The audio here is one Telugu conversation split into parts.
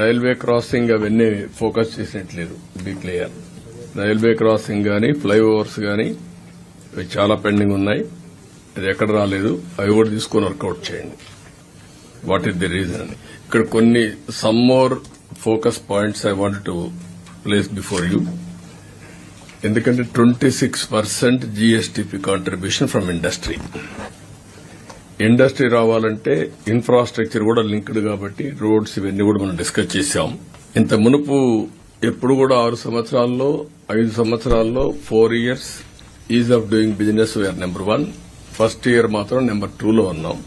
రైల్వే క్రాసింగ్ అవన్నీ ఫోకస్ చేసినట్లేదు. Be clear. రైల్వే క్రాసింగ్ గానీ ఫ్లైఓవర్స్ గానీ అవి చాలా పెండింగ్ ఉన్నాయి. అది ఎక్కడ రాలేదు, అవి కూడా తీసుకుని వర్కౌట్ చేయండి. వాట్ ఈస్ ది రీజన్ అని ఇక్కడ కొన్ని some more focus points I want to place before you. ఎందుకంటే 26% GSTP contribution from industry. Industry రావాలంటే ఇన్ఫ్రాస్ట్రక్చర్ కూడా లింక్డ్ కాబట్టి రోడ్స్ ఇవన్నీ కూడా మనం డిస్కస్ చేశాం. ఇంత మునుపు ఎప్పుడు కూడా 6 సంవత్సరాల్లో 5 సంవత్సరాల్లో 4 years ease of doing business we are number 1. First year మాత్రం నెంబర్ 2లో ఉన్నాం.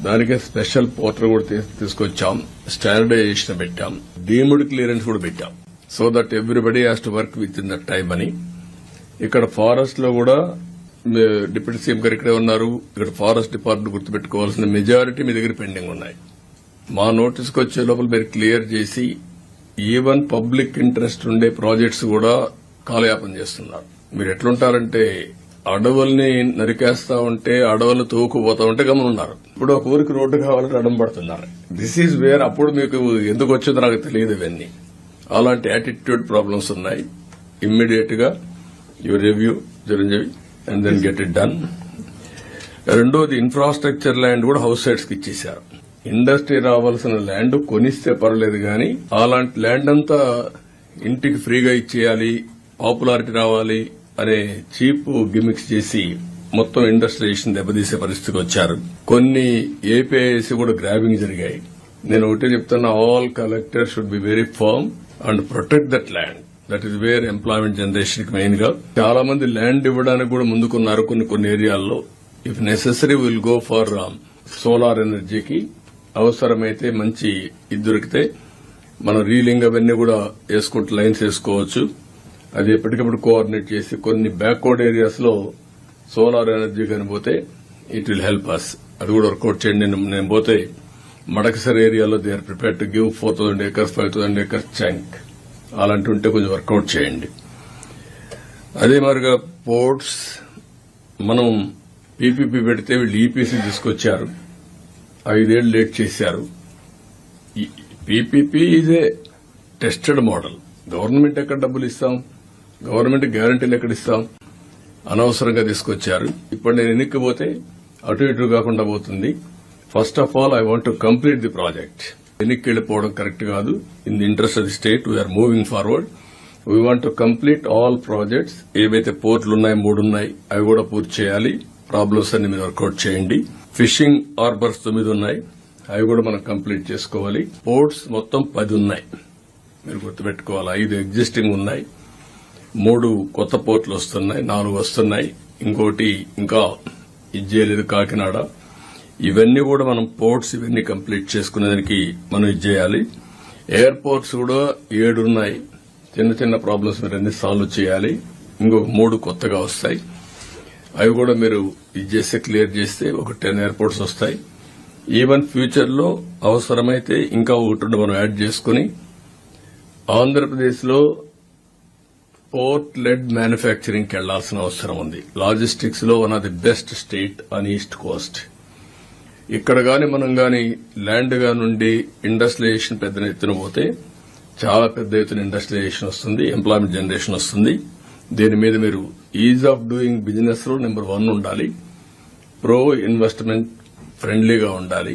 దానికే స్పెషల్ పోర్టల్ కూడా తీసుకొచ్చాం, స్టాండర్డైజేషన్ పెట్టాం, డీమ్డ్ క్లియరెన్స్ కూడా పెట్టాం. So that everybody has to work with in that time అని. ఇక్కడ ఫారెస్ట్ లో కూడా డిప్యూటీ సీఎం గారు ఇక్కడే ఉన్నారు. ఇక్కడ ఫారెస్ట్ డిపార్ట్మెంట్ గుర్తుపెట్టుకోవాల్సిన మెజారిటీ మీ దగ్గర పెండింగ్ ఉన్నాయి. మా నోటీస్కి వచ్చే లోపల మీరు క్లియర్ చేసి ఈవెన్ పబ్లిక్ ఇంట్రెస్ట్ ఉండే ప్రాజెక్ట్స్ కూడా కాలయాపన చేస్తున్నారు. మీరు ఎట్లుంటారంటే అడవుల్ని నరికేస్తా ఉంటే అడవులు తోకుపోతా ఉంటే గమనున్నారు. ఇప్పుడు ఒక ఊరికి రోడ్డు కావాలంటే అడం పడుతున్నారు. This is where. అప్పుడు మీకు ఎందుకు వచ్చిందో నాకు తెలియదు. ఇవన్నీ అలాంటి యాటిట్యూడ్ ప్రాబ్లమ్స్ ఉన్నాయి. ఇమ్మీడియట్ గా you review Chiranjeevi and then get it done. రెండోది ఇన్ఫ్రాస్ట్రక్చర్ ల్యాండ్ కూడా హౌస్ సైట్స్ కి ఇచ్చేశారు. ఇండస్ట్రీ రావాల్సిన ల్యాండ్ కొనిస్తే పర్లేదు కానీ అలాంటి ల్యాండ్ అంతా ఇంటికి ఫ్రీగా ఇచ్చేయాలి, పాపులారిటీ రావాలి అనే చీప్ గిమిక్స్ చేసి మొత్తం ఇండస్ట్రియలైజేషన్ దెబ్బతీసే పరిస్థితికి వచ్చారు. కొన్ని ఏపీఐసి కూడా గ్రాబింగ్ జరిగాయి. నేను ఒకటే చెప్తున్నా, all collectors should be very firm and protect that land. That is where employment generation కి మెయిన్ గా చాలా మంది ల్యాండ్ ఇవ్వడానికి కూడా ముందుకున్నారు. కొన్ని ఏరియాల్లో if necessary will go for solar ఎనర్జీకి. అవసరమైతే మంచి ఇది దొరికితే మనం రీలింగ్ అవన్నీ కూడా వేసుకుంటూ లైన్స్ వేసుకోవచ్చు. అది ఎప్పటికప్పుడు కోఆర్డినేట్ చేసి కొన్ని బ్యాక్వర్డ్ ఏరియాస్ లో సోలార్ ఎనర్జీ కనిపోతే ఇట్ విల్ హెల్ప్ అస్. అది కూడా వర్కౌట్ చేయండి. నేను పోతే మడకసర్ ఏరియాలో they are prepare to give 4,000 acres 5,000 acres chunk. అలాంటి ఉంటే కొంచెం వర్కౌట్ చేయండి. అదే మరిగా పోర్ట్స్ మనం పీపీపీ పెడితే వీళ్ళు ఈపీసీ తీసుకొచ్చారు. 5 ఏళ్లు లేట్ చేశారు. PPP is a tested model. Government ఎక్కడ డబ్బులు ఇస్తాం, గవర్నమెంట్ గ్యారంటీలు ఎక్కడ ఇస్తాం, అనవసరంగా తీసుకొచ్చారు. ఇప్పుడు నేను ఎన్నికపోతే అటు ఇటు కాకుండా పోతుంది. First of all I want to complete the project. ఎన్నికకి వెళ్లిపోవడం కరెక్ట్ కాదు. In the interest of the state we are moving forward. We want to complete all projects. ఏవైతే పోర్టులు ఉన్నాయి 3 ఉన్నాయి, అవి కూడా పూర్తి చేయాలి. ప్రాబ్లమ్స్ అన్ని మీరు వర్కౌట్ చేయండి. ఫిషింగ్ హార్బర్స్ 9 ఉన్నాయి, అవి కూడా మనం కంప్లీట్ చేసుకోవాలి. పోర్ట్స్ మొత్తం 10 ఉన్నాయి, మీరు గుర్తుపెట్టుకోవాలి. 5 ఎగ్జిస్టింగ్ ఉన్నాయి, 3 కొత్త పోర్టులు వస్తున్నాయి, 4 వస్తున్నాయి. ఇంకోటి ఇంకా ఇది చేయలేదు, కాకినాడ. ఇవన్నీ కూడా మనం పోర్ట్స్ ఇవన్నీ కంప్లీట్ చేసుకునేదానికి మనం ఇది చేయాలి. ఎయిర్పోర్ట్స్ కూడా 7 ఉన్నాయి. చిన్న ప్రాబ్లమ్స్ మీరు అన్ని సాల్వ్ చేయాలి. ఇంకొక 3 కొత్తగా వస్తాయి. అవి కూడా మీరు ఇది చేస్తే క్లియర్ చేస్తే ఒక 10 ఎయిర్పోర్ట్స్ వస్తాయి. ఈవెన్ ఫ్యూచర్ లో అవసరమైతే ఇంకా 1 మనం యాడ్ చేసుకుని ఆంధ్రప్రదేశ్ లో పోర్ట్ లెడ్ మ్యానుఫ్యాక్చరింగ్ కి వెళ్లాల్సిన అవసరం ఉంది. లాజిస్టిక్స్ లో one of the best state on east Coast. ఇక్కడ గాని మనం గాని ల్యాండ్ గా నుండి ఇండస్ట్రియలైజేషన్ పెద్ద ఎత్తున పోతే చాలా పెద్ద ఎత్తున ఇండస్ట్రియలైజేషన్ వస్తుంది, ఎంప్లాయ్మెంట్ జనరేషన్ వస్తుంది. దీని మీద మీరు ఈజ్ ఆఫ్ డూయింగ్ బిజినెస్ లో నెంబర్ 1 ఉండాలి. ప్రో ఇన్వెస్ట్మెంట్ ఫ్రెండ్లీగా ఉండాలి.